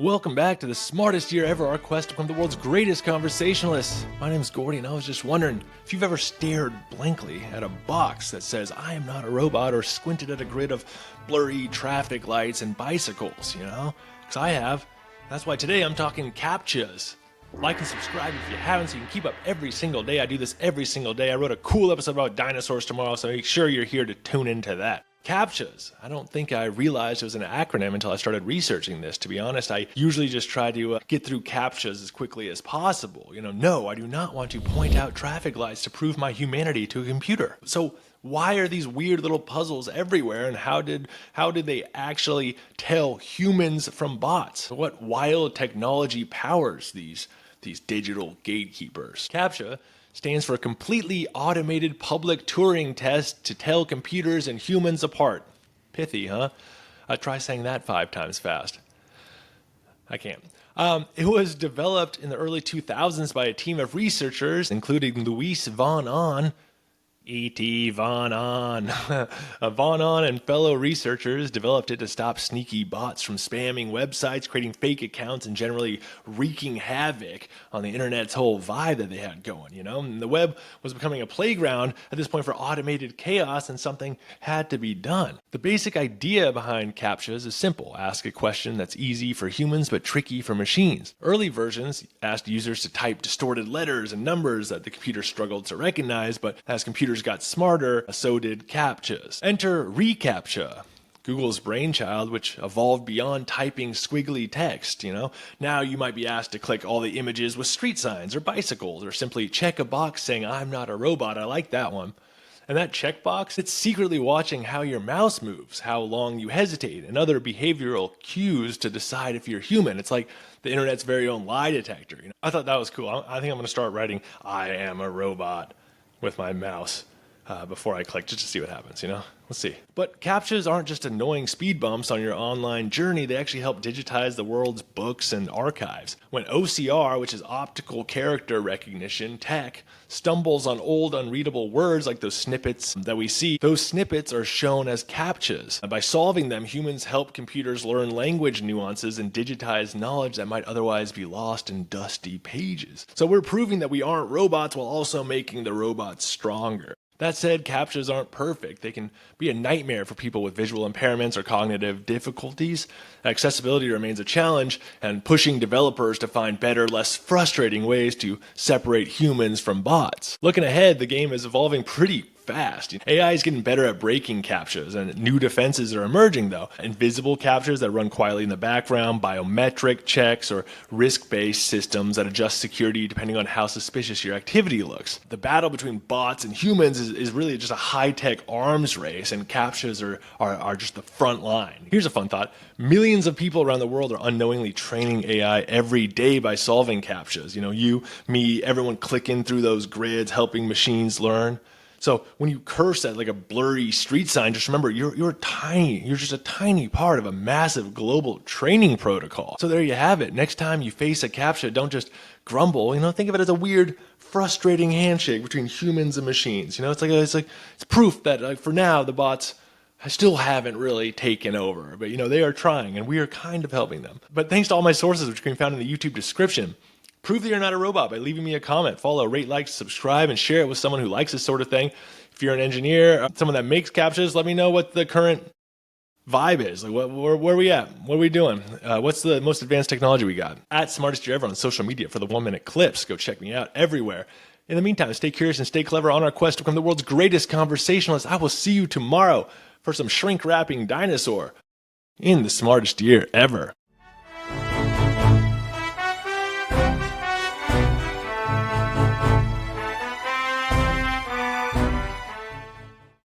Welcome back to the smartest year ever, our quest to become the world's greatest conversationalists. My name's Gordy, and I was just wondering if you've ever stared blankly at a box that says, "I am not a robot," or squinted at a grid of blurry traffic lights and bicycles, Because I have. That's why today I'm talking CAPTCHAs. Like and subscribe if you haven't so you can keep up every single day. I do this every single day. I wrote a cool episode about dinosaurs tomorrow, so make sure you're here to tune into that. CAPTCHAs. I don't think I realized it was an acronym until I started researching this. To be honest, I usually just try to get through CAPTCHAs as quickly as possible. No, I do not want to point out traffic lights to prove my humanity to a computer. So why are these weird little puzzles everywhere, and how did they actually tell humans from bots? What wild technology powers these digital gatekeepers? CAPTCHA stands for a completely automated public Turing test to tell computers and humans apart. Pithy, huh? Try saying that 5 times fast. I can't. It was developed in the early 2000s by a team of researchers, including Luis von Ahn, E.T. von Ahn. Von Ahn and fellow researchers developed it to stop sneaky bots from spamming websites, creating fake accounts, and generally wreaking havoc on the internet's whole vibe that they had going, And the web was becoming a playground at this point for automated chaos, and something had to be done. The basic idea behind CAPTCHAs is simple. Ask a question that's easy for humans but tricky for machines. Early versions asked users to type distorted letters and numbers that the computer struggled to recognize, but as computers got smarter, so did CAPTCHAs. Enter reCAPTCHA, Google's brainchild, which evolved beyond typing squiggly text, Now you might be asked to click all the images with street signs or bicycles, or simply check a box saying, "I'm not a robot." I like that one. And that checkbox, it's secretly watching how your mouse moves, how long you hesitate, and other behavioral cues to decide if you're human. It's like the internet's very own lie detector. I thought that was cool. I think I'm going to start writing, "I am a robot," with my mouse before I click, just to see what happens, Let's see. But CAPTCHAs aren't just annoying speed bumps on your online journey. They actually help digitize the world's books and archives. When OCR, which is optical character recognition tech, stumbles on old unreadable words like those snippets that we see, those snippets are shown as CAPTCHAs. By solving them, humans help computers learn language nuances and digitize knowledge that might otherwise be lost in dusty pages. So we're proving that we aren't robots while also making the robots stronger. That said, CAPTCHAs aren't perfect. They can be a nightmare for people with visual impairments or cognitive difficulties. Accessibility remains a challenge, and pushing developers to find better, less frustrating ways to separate humans from bots. Looking ahead, the game is evolving pretty fast. AI is getting better at breaking CAPTCHAs, and new defenses are emerging, though. Invisible CAPTCHAs that run quietly in the background, biometric checks, or risk-based systems that adjust security depending on how suspicious your activity looks. The battle between bots and humans is really just a high-tech arms race, and CAPTCHAs are just the front line. Here's a fun thought. Millions of people around the world are unknowingly training AI every day by solving CAPTCHAs. You, me, everyone clicking through those grids, helping machines learn. So when you curse at like a blurry street sign, just remember you're tiny. You're just a tiny part of a massive global training protocol. So there you have it. Next time you face a CAPTCHA, don't just grumble. Think of it as a weird, frustrating handshake between humans and machines. It's proof that for now the bots still haven't really taken over. But they are trying, and we are kind of helping them. But thanks to all my sources, which can be found in the YouTube description. Prove that you're not a robot by leaving me a comment, follow, rate, like, subscribe, and share it with someone who likes this sort of thing. If you're an engineer, someone that makes CAPTCHAs, let me know what the current vibe is. Like, where are we at? What are we doing? What's the most advanced technology we got? At Smartest Year Ever on social media for the 1-minute clips. Go check me out everywhere. In the meantime, stay curious and stay clever on our quest to become the world's greatest conversationalist. I will see you tomorrow for some shrink-wrapping dinosaur in the smartest year ever.